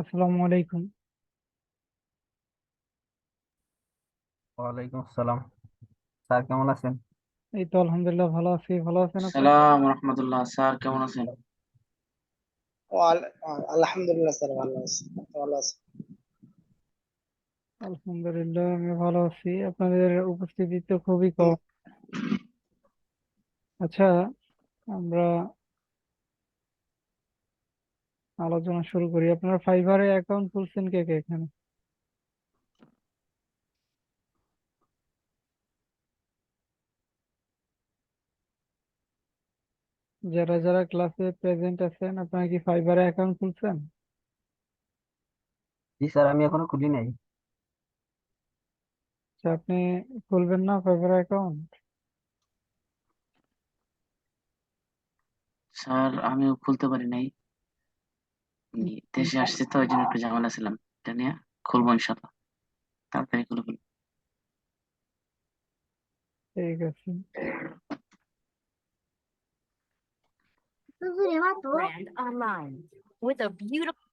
আসসালামু আলাইকুম। ওয়ালাইকুম আসসালাম। স্যার কেমন আছেন? এই তো আলহামদুলিল্লাহ ভালো আছি। ভালো আছেন আপনি? সালাম রহমতুল্লাহ। স্যার কেমন আছেন? আলহামদুলিল্লাহ স্যার, ভালো আছি। ভালো আছি। আলহামদুলিল্লাহ আমি ভালো আছি। আপনাদের উপস্থিতি তো খুবই হুম, কম। আচ্ছা, আমরা আলোচনা শুরু করি। আপনারা ফাইবারে অ্যাকাউন্ট খুলছেন কে কে এখানে? যারা যারা ক্লাসে প্রেজেন্ট আছেন, আপনারা কি ফাইবারে অ্যাকাউন্ট খুলছেন? জি স্যার, আমি এখনো খুলি নাই। আচ্ছা, আপনি খুলবেন না ফাইবারে অ্যাকাউন্ট? স্যার আমিও খুলতে পারি নাই। দেশে আসছি তো, ওই জন্য একটু ঝামেলা ছিলাম। এটা নিয়ে খুলবো ইনশাল্লাহ, তাড়াতাড়ি খুলে ফেলবো। ঠিক আছে। brand online with a beautiful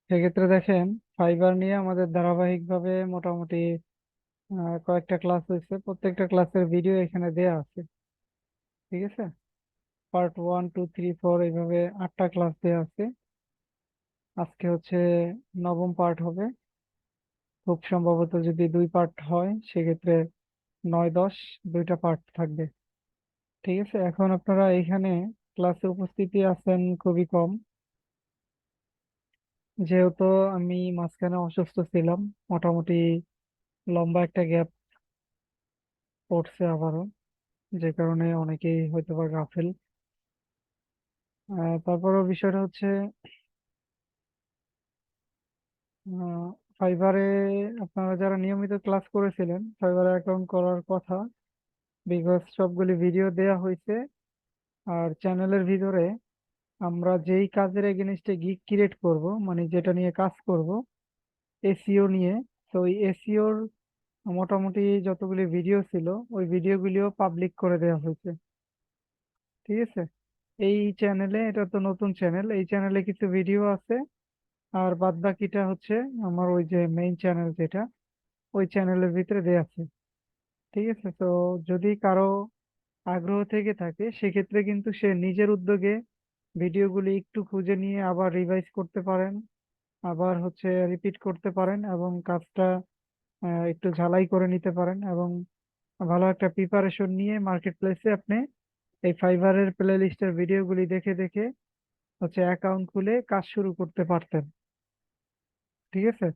সেক্ষেত্রে দেখেন, ফাইবার নিয়ে আমাদের ধারাবাহিকভাবে মোটামুটি কয়েকটা ক্লাস হয়েছে। প্রত্যেকটা ক্লাসের ভিডিও এখানে দেয়া আছে। ঠিক আছে, পার্ট 1 2 3 4 এইভাবে 8টা ক্লাস দেওয়া আছে। আজকে হচ্ছে নবম পার্ট হবে। খুব সম্ভবত যদি 2 পার্ট হয় সেক্ষেত্রে 9 10 দুইটা পার্ট থাকবে। ঠিক আছে, এখন আপনারা এখানে ক্লাসে উপস্থিতি আছেন খুবই কম, যেহেতু আমি মাঝখানে অসুস্থ ছিলাম। মোটামুটি লম্বা একটা গ্যাপ পড়ছে আবারও, যে কারণে অনেকেই হয়তো বা গাফেল। তারপরও বিষয়টা হচ্ছে, আহ, ফাইবারে আপনারা যারা নিয়মিত ক্লাস করেছিলেন, ফাইবারে অ্যাকাউন্ট করার কথা, বিকজ সবগুলি ভিডিও দেয়া হয়েছে। আর চ্যানেলের ভিতরে আমরা যেই কাজের এগেনস্টে গিগ ক্রিয়েট করব, মানে যেটা নিয়ে কাজ করব, এসইও নিয়ে, তো ওই এসইওর মোটামুটি যতগুলি ভিডিও ছিল ওই ভিডিওগুলিও পাবলিক করে দেওয়া হয়েছে। ঠিক আছে, এই চ্যানেলে, এটা তো নতুন চ্যানেল, এই চ্যানেলে কিছু ভিডিও আছে। আর বাদ বাকিটা হচ্ছে আমার ওই যে মেইন চ্যানেল যেটা, ওই চ্যানেলের ভিতরে দেয়া আছে। ঠিক আছে, তো যদি কারো আগ্রহ থেকে থাকে সেক্ষেত্রে কিন্তু সে নিজের উদ্যোগে ভিডিওগুলি একটু খুঁজে নিয়ে আবার রিভাইজ করতে পারেন, আবার হচ্ছে রিপিট করতে পারেন, এবং কাজটা একটু ঝালাই করে নিতে পারেন, এবং ভালো একটা প্রিপারেশন নিয়ে মার্কেট প্লেসে আপনি এই ফাইবারের প্লে লিস্টের ভিডিওগুলি দেখে দেখে হচ্ছে অ্যাকাউন্ট খুলে কাজ শুরু করতে পারতেন। ঠিক আছে,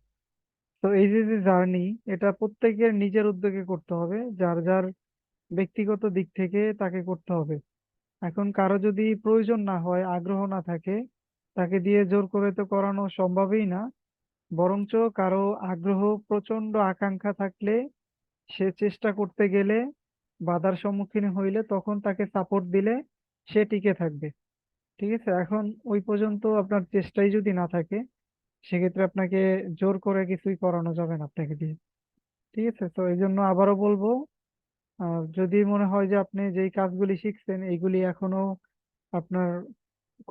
তো এই যে যে জার্নি, এটা প্রত্যেকের নিজের উদ্যোগে করতে হবে, যার যার ব্যক্তিগত দিক থেকে তাকে করতে হবে। এখন কারো যদি প্রয়োজন না হয়, আগ্রহ না থাকে, তাকে দিয়ে জোর করে তো করানো সম্ভবই না। বরঞ্চ কারো আগ্রহ, প্রচন্ড আকাঙ্ক্ষা থাকলে, সে চেষ্টা করতে গেলে, বাধার সম্মুখীন হইলে তখন তাকে সাপোর্ট দিলে সে টিকে থাকবে। ঠিক আছে, এখন ওই পর্যন্ত আপনার চেষ্টাই যদি না থাকে, সেক্ষেত্রে আপনাকে জোর করে কিছুই করানো যাবে না আপনাকে দিয়ে। ঠিক আছে, তো এই জন্য আবারও বলবো, যদি মনে হয় যে আপনি যেই কাজগুলি শিখছেন এইগুলি এখনো আপনার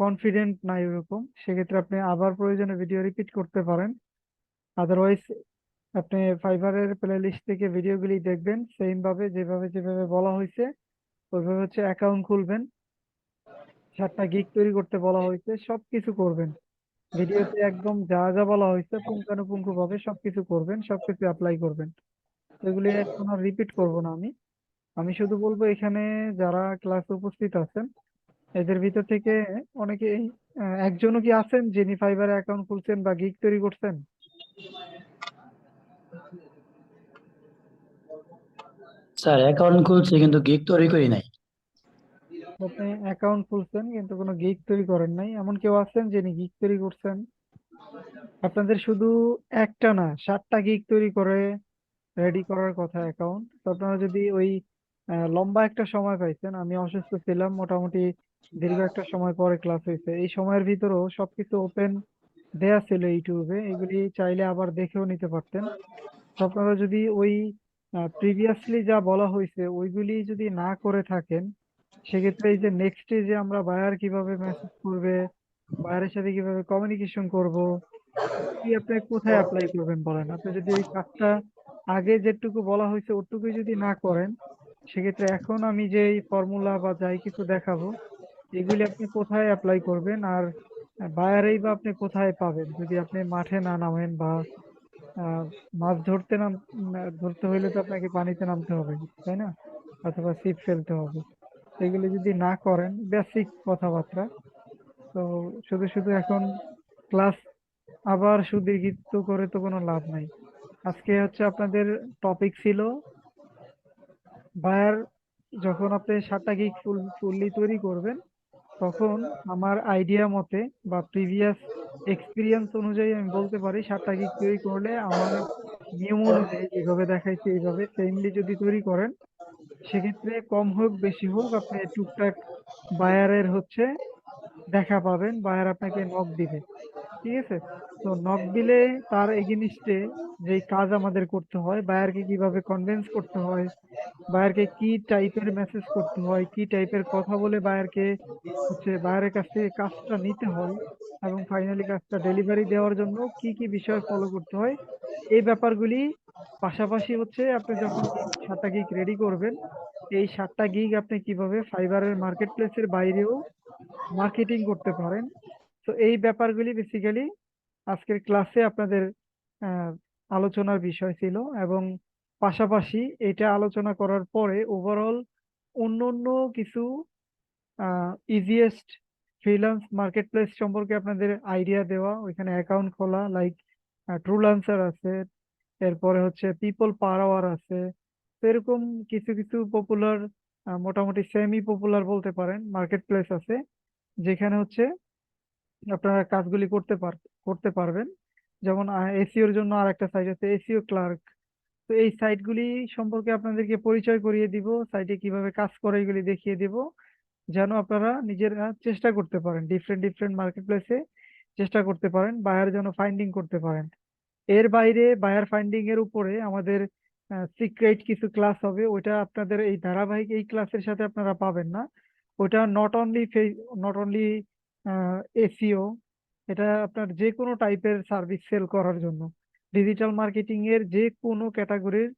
কনফিডেন্ট নাই ওরকম, সেক্ষেত্রে আপনি আবার প্রয়োজনে ভিডিও রিপিট করতে পারেন। আদারওয়াইজ আপনি ফাইবারের প্লে লিস্ট থেকে ভিডিওগুলি দেখবেন, সেম ভাবে যেভাবে যেভাবে বলা হয়েছে ওইভাবে হচ্ছে অ্যাকাউন্ট খুলবেন। 7টা গিগ তৈরি করতে বলা হয়েছে, সবকিছু করবেন। ভিডিওতে একদম যা যা বলা হয়েছে পুঙ্খানুপুঙ্খ ভাবে সবকিছু করবেন, সবকিছু অ্যাপ্লাই করবেন। তো এগুলি এখন আর রিপিট করবো না আমি। আমি শুধু বলবো, এখানে যারা ক্লাসে উপস্থিত আছেন এদের ভিতর থেকে অনেকে, একজনও কি আছেন যিনি ফাইবারে অ্যাকাউন্ট খুলছেন বা গিগ তৈরি করছেন? স্যার অ্যাকাউন্ট খুলছি কিন্তু গিগ তৈরি করি নাই। আপনি অ্যাকাউন্ট খুলছেন কিন্তু কোনো গিগ তৈরি করেন নাই, এমন কেউ আছেন যিনি গিগ তৈরি করছেন? আপনাদের শুধু একটা না, 7টা গিগ তৈরি করে রেডি করার কথা অ্যাকাউন্ট। তো আপনারা যদি ওই লম্বা একটা সময় পাইছেন, আমি অসুস্থ ছিলাম মোটামুটি, দীর্ঘ একটা সময় পরে ক্লাস হয়েছে, এই সময়ের ভিতরেও সবকিছু ওপেন দেয়া ছিল ইউটিউবে, এগুলি চাইলে আবার দেখেও নিতে পারতেন। তো আপনারা যদি ওই প্রিভিয়াসলি যা বলা হয়েছে ওইগুলি যদি না করে থাকেন, সেক্ষেত্রে এই যে নেক্সটে যে আমরা বায়ার কিভাবে মেসেজ করবে, বায়ারের সাথে কিভাবে কমিউনিকেশন করব, কি আপনি কোথায় অ্যাপ্লাই করবেন বলেন? আপনি যদি ওই কাজটা আগে যেটুকু বলা হয়েছে ওটুকুই যদি না করেন, সেক্ষেত্রে এখন আমি যে ফর্মুলা বা যাই কিছু দেখাবো এগুলি আপনি কোথায় অ্যাপ্লাই করবেন, আর বায়ারেই বা আপনি কোথায় পাবেন যদি আপনি মাঠে না নামেন, বা আহ, মাছ ধরতে হইলে তো আপনাকে পানিতে নামতে হবে, তাই না? অথবা ছিপ ফেলতে হবে। এগুলি যদি না করেন, বেসিক কথাবার্তা, তো শুধু শুধু এখন ক্লাস আবার সুদীর্ঘিত করে তো কোনো লাভ নাই। আজকে হচ্ছে আপনাদের টপিক ছিল বায়ার। যখন আপনি 7টা গিগ ফুললি তৈরি করবেন, তখন আমার আইডিয়া মতে বা প্রিভিয়াস এক্সপিরিয়েন্স অনুযায়ী আমি বলতে পারি 7টা গিগ তৈরি করলে আমার নিয়ম অনুযায়ী যেভাবে দেখাইছি এইভাবে সেমলি যদি তৈরি করেন, সেক্ষেত্রে কম হোক বেশি হোক আপনি টুকটাক বায়ারের হচ্ছে দেখা পাবেন, বায়ার আপনাকে নক দিবে। ঠিক আছে? তো নক দিলে তার এগেনিস্টে যে কাজ আমাদের করতে হয়, বায়ারকে কিভাবে কনভিন্স করতে হয়, বায়ারকে কি টাইপের মেসেজ করতে হয়, কি টাইপের কথা বলে বায়ারকে হচ্ছে বায়ারের কাছ থেকে কাজটা নিতে হয়, এবং ফাইনালি কাজটা ডেলিভারি দেওয়ার জন্য কি কি বিষয় ফলো করতে হয়, এই ব্যাপারগুলি পাশাপাশি হচ্ছে আপনি যখন 7টা গিগ রেডি করবেন, এই 7টা গিগ আপনি কিভাবে ফাইবারের মার্কেট প্লেসের বাইরেও মার্কেটিং করতে পারেন। তো এই ব্যাপারগুলি বেসিক্যালি আজকের ক্লাসে আপনাদের আহ, আলোচনার বিষয় ছিল। এবং পাশাপাশি এটা আলোচনা করার পরে ওভারঅল অন্য অন্য কিছু ইজিয়েস্ট ফ্রিল্যান্স মার্কেট প্লেস সম্পর্কে আপনাদের আইডিয়া দেওয়া, ওইখানে অ্যাকাউন্ট খোলা, লাইক ট্রুলান্সার আছে, এরপরে হচ্ছে পিপল পার আওয়ার আছে। তো এরকম কিছু কিছু পপুলার, মোটামুটি সেমি পপুলার বলতে পারেন মার্কেট প্লেস আছে, যেখানে হচ্ছে আপনারা কাজগুলি করতে পারবেন। যেমন এসিওর জন্য আর একটা সাইট আছে, এসিও ক্লার্ক। তো এই সাইটগুলি সম্পর্কে আপনাদেরকে পরিচয় করিয়ে দিব, সাইটে কিভাবে কাজ করে এগুলি দেখিয়ে দিব, যেন আপনারা নিজেরা চেষ্টা করতে পারেন ডিফারেন্ট ডিফারেন্ট মার্কেট প্লেসে চেষ্টা করতে পারেন, বায়ার যেন ফাইন্ডিং করতে পারেন। এর বাইরে বায়ার ফাইন্ডিং এর উপরে আমাদের সিক্রেট কিছু ক্লাস হবে, ওইটা আপনাদের এই ধারাবাহিক এই ক্লাসের সাথে আপনারা পাবেন না। ওটা নট অনলি এসিও, এটা আপনার যে কোনো টাইপের সার্ভিস সেল করার জন্য, ডিজিটাল মার্কেটিং এর যে কোনো ক্যাটাগরির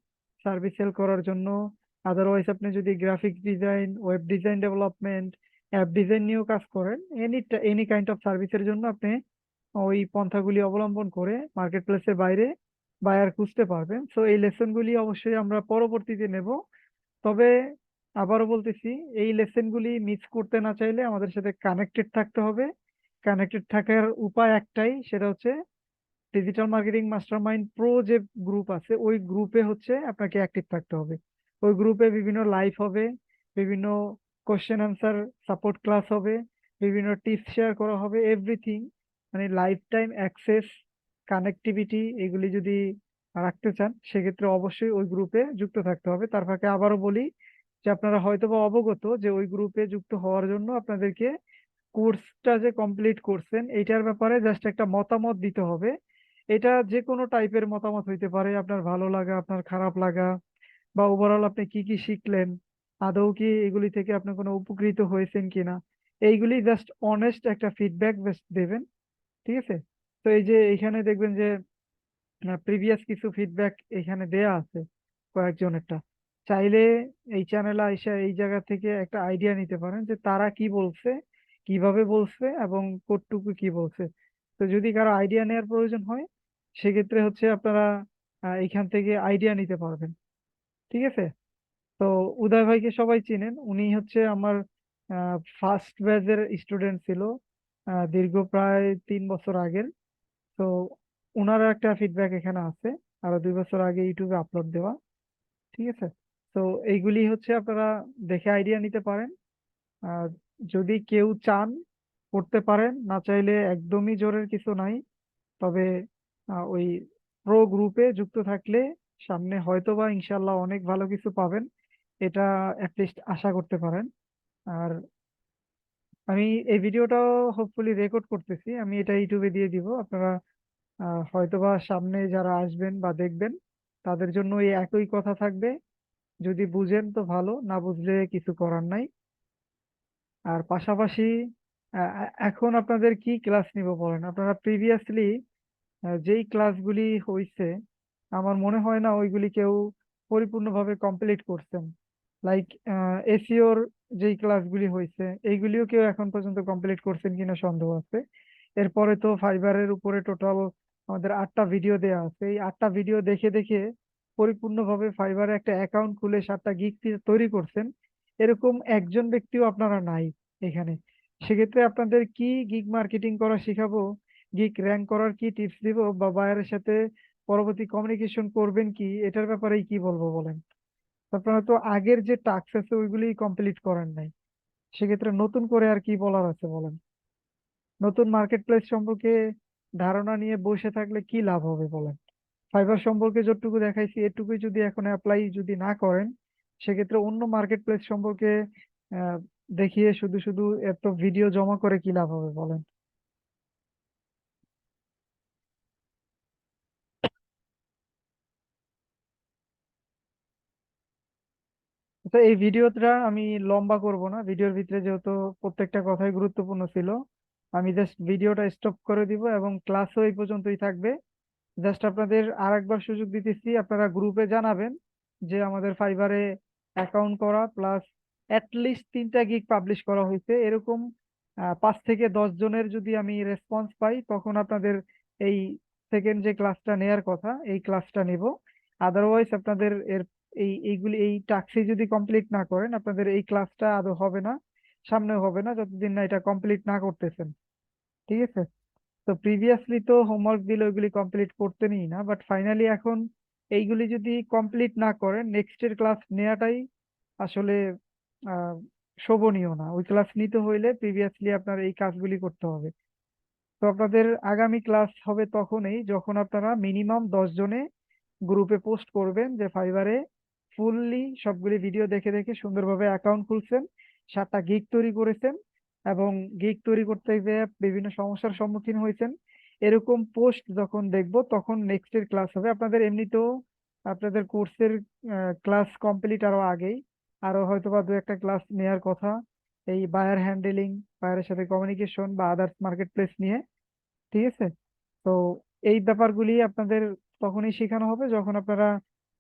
সার্ভিস সেল করার জন্য। আদারওয়াইজ আপনি যদি graphic design, web design development, app design নিয়েও কাজ করেন, এনি কাইন্ড অফ সার্ভিসের জন্য আপনি ওই পন্থাগুলি অবলম্বন করে মার্কেট প্লেসের বাইরে বায়ার খুঁজতে পারবেন। সো এই লেসনগুলি অবশ্যই আমরা পরবর্তীতে নেব। তবে আবারও বলতেছি, এই লেসনগুলি মিস করতে না চাইলে আমাদের সাথে কানেক্টেড থাকতে হবে। কানেক্টেড থাকার উপায় একটাই, সেটা হচ্ছে ডিজিটাল মার্কেটিং মাস্টারমাইন্ড প্রো যে গ্রুপ আছে, ওই গ্রুপে হচ্ছে আপনাকে অ্যাক্টিভ থাকতে হবে। ওই গ্রুপে বিভিন্ন লাইভ হবে, বিভিন্ন কোশ্চেন আনসার সাপোর্ট ক্লাস হবে, বিভিন্ন টিপস শেয়ার করা হবে, এভরিথিং, মানে লাইফ টাইম অ্যাক্সেস, কানেক্টিভিটি, এগুলি যদি রাখতে চান সেক্ষেত্রে অবশ্যই ওই গ্রুপে যুক্ত থাকতে হবে। তার ফাঁকে আবারও বলি যে আপনারা হয়তোবা অবগত যে ওই গ্রুপে যুক্ত হওয়ার জন্য আপনাদেরকে কোর্সটা যে কমপ্লিট করছেন এইটার ব্যাপারে জাস্ট একটা মতামত দিতে হবে। এটা যে কোনো টাইপের মতামত হইতে পারে, আপনার ভালো লাগা, আপনার খারাপ লাগা, বা ওভারঅল আপনি কি কি শিখলেন, আদৌ কি এগুলি থেকে আপনি কোনো উপকৃত হয়েছেন কিনা, এইগুলি জাস্ট অনেস্ট একটা ফিডব্যাক দেবেন। ঠিক আছে? তো এই যে এখানে দেখবেন যে প্রিভিয়াস কিছু ফিডব্যাক এখানে দেয়া আছে কয়েকজনেরটা, চাইলে এই চ্যানেলে আইসা এই জায়গা থেকে একটা আইডিয়া নিতে পারেন যে তারা কি বলছে, কিভাবে বলছে, এবং কতটুকু কি বলছে। তো যদি কারো আইডিয়া নেওয়ার প্রয়োজন হয়, সেক্ষেত্রে হচ্ছে আপনারা এখান থেকে আইডিয়া নিতে পারবেন। ঠিক আছে? তো উদয় ভাইকে সবাই চিনেন, উনি হচ্ছে আমার ফার্স্ট ব্যাচের স্টুডেন্ট ছিল, দীর্ঘ প্রায় 3 বছর আগের। তো ওনার একটা ফিডব্যাক এখানে আছে, আরো 2 বছর আগে ইউটিউবে আপলোড দেওয়া। ঠিক আছে? তো এইগুলি হচ্ছে আপনারা দেখে আইডিয়া নিতে পারেন। আর যদি কেউ চান করতে পারেন, না চাইলে একদমই জোরের কিছু নাই। তবে ওই প্রো গ্রুপে যুক্ত থাকলে সামনে হয়তোবা ইনশাল্লাহ অনেক ভালো কিছু পাবেন, এটা অ্যাটলিস্ট আশা করতে পারেন। আর আমি এই ভিডিওটাও হোপফুলি রেকর্ড করতেছি, আমি এটা ইউটিউবে দিয়ে দিব। আপনারা হয়তোবা সামনে যারা আসবেন বা দেখবেন তাদের জন্য এই একই কথা থাকবে, যদি বুঝেন তো ভালো, না বুঝলে কিছু করার নাই। আর পাশাপাশি এখন আপনাদের কি ক্লাস নিব বলেন? আপনারা প্রিভিয়াসলি যেই ক্লাসগুলি হয়েছে আমার মনে হয় না ওইগুলি কেউ পরিপূর্ণভাবে কমপ্লিট করছেন। লাইক এসিওর যেই ক্লাসগুলি হয়েছে এইগুলিও কেউ এখন পর্যন্ত কমপ্লিট করছেন কিনা সন্দেহ আছে। এরপরে তো ফাইবারের উপরে টোটাল আমাদের 8টা ভিডিও দেয়া আছে। এই 8টা ভিডিও দেখে দেখে পরিপূর্ণভাবে ফাইবারে একটা অ্যাকাউন্ট খুলে 7টা গিগ তৈরি করছেন, এরকম একজন ব্যক্তিও আপনারা নাই এখানে। সেক্ষেত্রে আপনাদের কি গিগ মার্কেটিং করা শিখাবো, গিগ র্যাঙ্ক করার কি টিপস দিব, বা বায়ারের সাথে পরবর্তী কমিউনিকেশন করবেন কি, এটার ব্যাপারেই কি বলবো বলেন? আপনারা তো আগের যে টাস্ক আছে ওইগুলি কমপ্লিট করেন নাই, সেক্ষেত্রে নতুন করে আর কি বলার আছে বলেন? নতুন মার্কেট প্লেস সম্পর্কে ধারণা নিয়ে বসে থাকলে কি লাভ হবে বলেন? ফাইবার সম্পর্কে যতটুকু দেখাইছি এটুকুই যদি এখন অ্যাপ্লাই যদি না করেন, সেক্ষেত্রে অন্য মার্কেট প্লেস সম্পর্কে আহ দেখিয়ে শুধু শুধু এত ভিডিও জমা করে কি লাভ হবে বলেন? তো এই ভিডিওটা আমি লম্বা করব না, ভিডিওর ভিতরে যেহেতু প্রত্যেকটা কথাই গুরুত্বপূর্ণ ছিল, আমি জাস্ট ভিডিওটা স্টপ করে দিব এবং ক্লাসও এই পর্যন্তই থাকবে। জাস্ট আপনাদের আর একবার সুযোগ দিতেছি, আপনারা গ্রুপে জানাবেন যে আমাদের ফাইবারে অ্যাকাউন্ট করা প্লাস লিস্ট 3টা গিগ পাবলিশ করা হয়েছে, এরকম 5 থেকে 10 জনের যদি আমি রেসপন্স পাই তখন আপনাদের এই সেকেন্ড যে ক্লাসটা নেয়ার কথা এই ক্লাসটা নেব। আদারওয়াইজ আপনাদের এইগুলি এই টাস্কই যদি কমপ্লিট না করেন আপনাদের এই ক্লাসটা আদৌ হবে না, সামনেও হবে না যতদিন না এটা কমপ্লিট না করতেছেন। ঠিক আছে? তো প্রিভিয়াসলি তো হোমওয়ার্ক দিলে ওইগুলি কমপ্লিট করতেনই না, বাট ফাইনালি এখন এইগুলি যদি কমপ্লিট না করেন নেক্সট এর ক্লাস নেওয়াটাই আসলে আহ শোভনীয় না। ওই ক্লাস নিতে হইলে প্রিভিয়াসলি আপনার এই কাজগুলি করতে হবে। তো আপনাদের আগামী ক্লাস হবে তখনই যখন আপনারা মিনিমাম 10 জনে গ্রুপে পোস্ট করবেন যে ফাইবারে ফুললি সবগুলি ভিডিও দেখে দেখে সুন্দরভাবে অ্যাকাউন্ট খুলছেন, 7টা গিগ তৈরি করেছেন এবং গিগ তৈরি করতে গিয়ে বিভিন্ন সমস্যার সম্মুখীন হয়েছেন, এরকম পোস্ট যখন দেখব তখন নেক্সট এর ক্লাস হবে। আপনাদের এমনিতেও আপনাদের কোর্সের ক্লাস কমপ্লিট আরো আগেই, আরো হয়তোবা 2-1টা ক্লাস নেওয়ার কথা এই বায়ার হ্যান্ডেলিং, বায়ারের সাথে কমিউনিকেশন বা আদার্স মার্কেট প্লেস নিয়ে। ঠিক আছে? তো এই ব্যাপারগুলি আপনাদের তখনই শেখানো হবে যখন আপনারা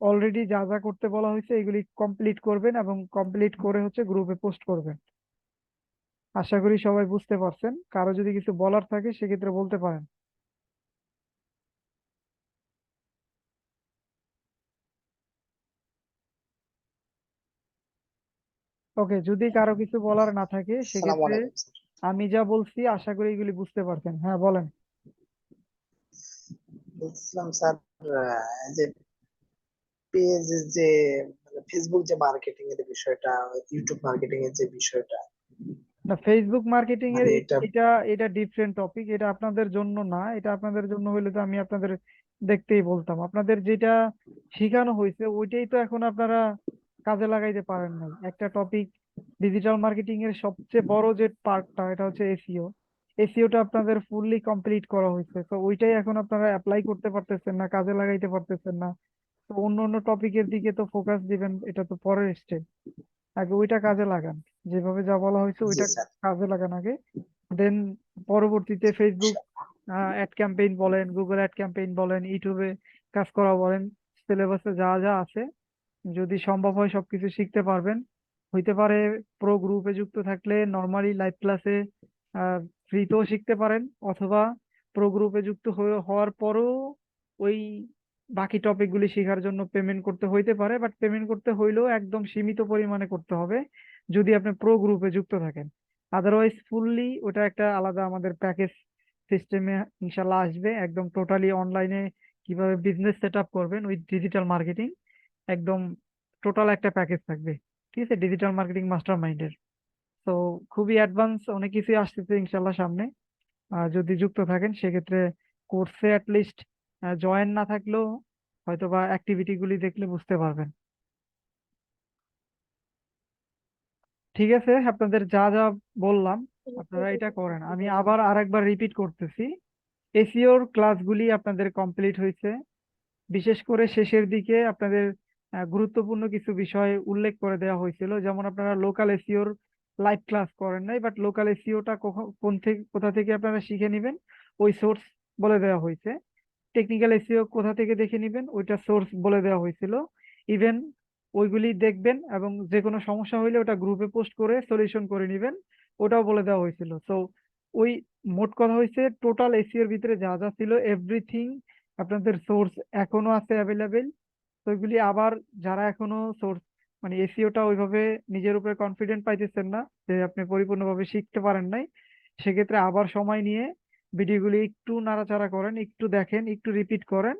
অলরেডি যা যা করতে বলা হয়েছে এগুলি কমপ্লিট করবেন এবং কমপ্লিট করে হচ্ছে গ্রুপে পোস্ট করবেন। আশা করি সবাই বুঝতে পারছেন। কারো যদি কিছু বলার থাকে সেক্ষেত্রে বলতে পারেন। ওকে, যদি কারো কিছু বলার না থাকে সালাম সেক্ষেত্রে আলাইকুম স্যার। আমি যা বলছি আশা করি এগুলি বুঝতে পারছেন। হ্যাঁ বলেন। বলছিলাম স্যার, যে পেজ যে ফেসবুক যে মার্কেটিং এর বিষয়টা, ইউটিউব মার্কেটিং এর যে বিষয়টা, না, ফেসবুক মার্কেটিং এর মানে এটা এটা এটা ডিফারেন্ট টপিক, এটা আপনাদের জন্য না। এটা আপনাদের জন্য হইলে তো আমি আপনাদের দেখতেই বলতাম। আপনাদের যেটা শেখানো হয়েছে ওইটাই তো এখন আপনারা কাজে লাগাইতে পারেন নাই। একটা টপিক ডিজিটাল মার্কেটিং এর সবচেয়ে বড় যে পার্টটা এটা হচ্ছে এসইও। এসইওটা আপনাদের ফুললি কমপ্লিট করা হয়েছে, তো ওইটাই এখন আপনারা অ্যাপ্লাই করতে পারতেছেন না, কাজে লাগাইতে পারতেছেন না। তো অন্য অন্য টপিকের দিকে তো ফোকাস দিবেন, এটা তো পরের স্টেপ। আগে ওইটা কাজে লাগান, যেভাবে যা বলা হয়েছে জি ওইটা স্যার। কাজে লাগান আগে। দেন পরবর্তীতে ফেসবুক অ্যাড ক্যাম্পেইন বলেন, গুগল অ্যাড ক্যাম্পেইন বলেন, ইউটিউবে কাজ করা বলেন, সিলেবাসে যা যা আছে যদি সম্ভব হয় সবকিছু শিখতে পারবেন। হইতে পারে প্রো গ্রুপে যুক্ত থাকলে নর্মালি লাইভ ক্লাসে ফ্রিতেও শিখতে পারেন, অথবা প্রো গ্রুপে যুক্ত হওয়ার পরও ওই বাকি টপিক গুলি শেখার জন্য পেমেন্ট করতে হইতে পারে, বাট পেমেন্ট করতে হইলেও একদম সীমিত পরিমাণে করতে হবে যদি আপনি প্রো গ্রুপে যুক্ত থাকেন। আদারওয়াইজ ফুললি ওটা একটা আলাদা আমাদের প্যাকেজ সিস্টেমে ইনশাল্লাহ আসবে, একদম টোটালি অনলাইনে কিভাবে বিজনেস সেট আপ করবেন উইথ ডিজিটাল মার্কেটিং, একদম টোটাল একটা প্যাকেজ থাকবে। ঠিক আছে? ডিজিটাল মার্কেটিং মাস্টার মাইন্ডের। তো খুবই অ্যাডভান্স অনেক কিছুই আসতেছে ইনশাল্লাহ সামনে। যদি যুক্ত থাকেন সেক্ষেত্রে কোর্সে অ্যাটলিস্ট জয়েন না থাকলেও হয়তোবা অ্যাক্টিভিটি গুলি দেখলে বুঝতে পারবেন। ঠিক আছে, আপনাদের যা যা বললাম আপনারা এটা করেন। আমি আবার আরেকবার রিপিট করতেছি, এসইওর ক্লাসগুলি আপনাদের কমপ্লিট হয়েছে। বিশেষ করে শেষের দিকে আপনাদের গুরুত্বপূর্ণ কিছু বিষয় উল্লেখ করে দেওয়া হয়েছিল, যেমন আপনারা লোকাল এসইওর লাইভ ক্লাস করেন নাই, বাট লোকাল এসইওটা কোথা থেকে আপনারা শিখে নেবেন ওই সোর্স বলে দেওয়া হয়েছে। টেকনিক্যাল এসইও কোথা থেকে দেখে নেবেন ওইটা সোর্স বলে দেওয়া হয়েছিল। ইভেন ওইগুলি দেখবেন এবং যে কোনো সমস্যা হইলে ওটা গ্রুপে পোস্ট করে সলিউশন করে নেবেন, ওটাও বলে দেওয়া হয়েছিল। সো ওই মোট কথা হয়েছে টোটাল এসইওর ভিতরে যা যা ছিল এভরিথিং আপনাদের সোর্স এখনো আছে অ্যাভেলেবেল। তো ওইগুলি আবার যারা এখনো সোর্স মানে এসইওটা ওইভাবে নিজের উপরে কনফিডেন্ট পাইতেছেন না যে আপনি পরিপূর্ণভাবে শিখতে পারেন নাই, সেক্ষেত্রে আবার সময় নিয়ে ভিডিওগুলি একটু নাড়াচাড়া করেন, একটু দেখেন, একটু রিপিট করেন।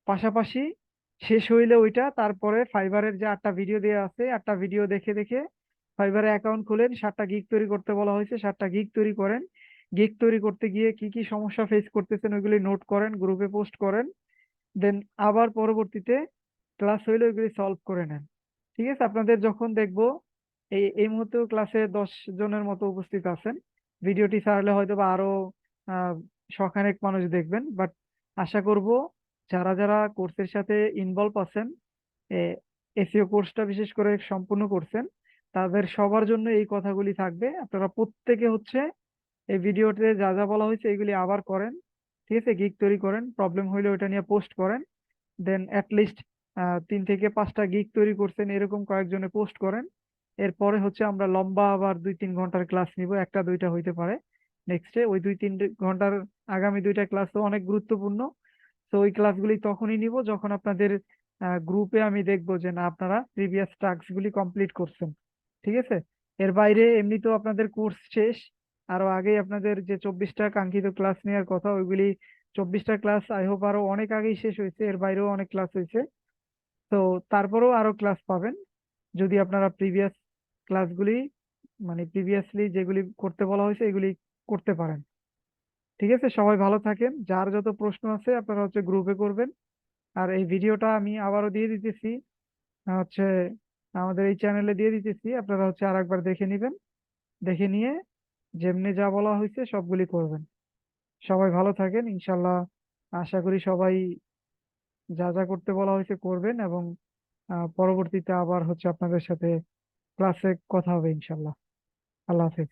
পাশাপাশি শেষ হইলে ওইটা তারপরে ফাইবারের যে 8টা ভিডিও দেওয়া আছে 8টা ভিডিও দেখে দেখে ফাইবারে অ্যাকাউন্ট খুলেন। 7টা গিগ তৈরি করতে বলা হয়েছে, 7টা গিগ তৈরি করেন। গিগ তৈরি করতে গিয়ে কি কি সমস্যা ফেস করতেছেন ওইগুলি নোট করেন, গ্রুপে পোস্ট করেন। দেন আবার পরবর্তীতে ক্লাস হইলে ওইগুলি সলভ করে নেন। ঠিক আছে, আপনাদের যখন দেখবো এই মুহূর্তেও ক্লাসে 10 জনের মতো উপস্থিত আছেন, ভিডিওটি ছাড়লে হয়তো বা আরো আহ শখানেক মানুষ দেখবেন, বাট আশা করব যারা যারা কোর্সের সাথে ইনভলভ আছেন, এসইও কোর্সটা বিশেষ করে সম্পূর্ণ করছেন, তাদের সবার জন্য এই কথাগুলি থাকবে। আপনারা প্রত্যেকে হচ্ছে এই ভিডিওতে যা যা বলা হয়েছে এগুলি আবার করেন। ঠিক আছে, গিগ তৈরি করেন, প্রবলেম হইলে ওইটা নিয়ে পোস্ট করেন। দেন অ্যাটলিস্ট 3 থেকে 5টা গিগ তৈরি করছেন এরকম কয়েকজনে পোস্ট করেন। এরপরে হচ্ছে আমরা লম্বা আবার 2-3 ঘন্টার ক্লাস নিব, একটা দুইটা হইতে পারে নেক্সটে। ওই 2-3 ঘন্টার আগামী 2টা ক্লাস তো অনেক গুরুত্বপূর্ণ। তো ওই ক্লাসগুলি তখনই নিব যখন আপনাদের গ্রুপে আমি দেখবো যে না আপনারা প্রিভিয়াস টাস্ক গুলি কমপ্লিট করছেন। ঠিক আছে, এর বাইরে এমনিতেও আপনাদের কোর্স শেষ, আরো আগেই আপনাদের যে 24টা কাঙ্ক্ষিত ক্লাস নেওয়ার কথা ওইগুলি 24টা ক্লাস আই হোপ আরো অনেক আগেই শেষ হয়েছে, এর বাইরেও অনেক ক্লাস হয়েছে। তো তারপরেও আরো ক্লাস পাবেন যদি আপনারা প্রিভিয়াস ক্লাসগুলি মানে প্রিভিয়াসলি যেগুলি করতে বলা হয়েছে এগুলি করতে পারেন। ঠিক আছে, সবাই ভালো থাকেন। যার যত প্রশ্ন আছে আপনারা হচ্ছে গ্রুপে করবেন। আর এই ভিডিওটা আমি আবারও দিয়ে দিতেছি, হচ্ছে আমাদের এই চ্যানেলে দিয়ে দিতেছি, আপনারা হচ্ছে আরেকবার দেখে নিবেন। দেখে নিয়ে যেমনি যা বলা হয়েছে সবগুলি করবেন। সবাই ভালো থাকেন ইনশাল্লাহ। আশা করি সবাই যা যা করতে বলা হয়েছে করবেন, এবং পরবর্তীতে আবার হচ্ছে আপনাদের সাথে ক্লাসে কথা হবে ইনশাল্লাহ। আল্লাহ হাফেজ।